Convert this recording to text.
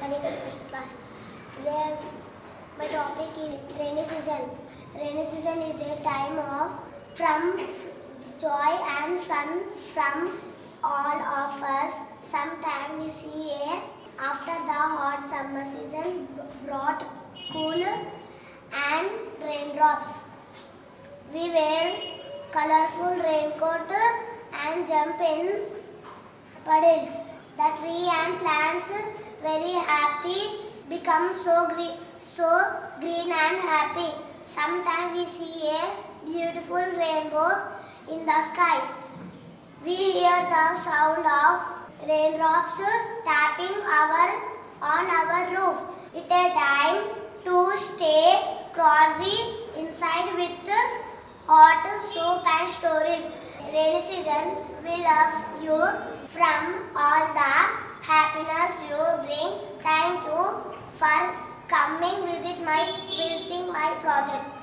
studying in first class. Today my topic is rainy season. Rainy season is a time of joy and fun from all of us. Sometimes we see after the hot summer season brought cool and raindrops. We wear colorful raincoat and jump in puddles. The tree and plants very happy, become so green and happy. Sometimes we see a beautiful rainbow in the sky. We hear the sound of raindrops tapping on our roof. It's a time to stay cozy inside with hot soup and stories. Rainy season, we love you from all the happiness you bring. Thank you for visiting my project.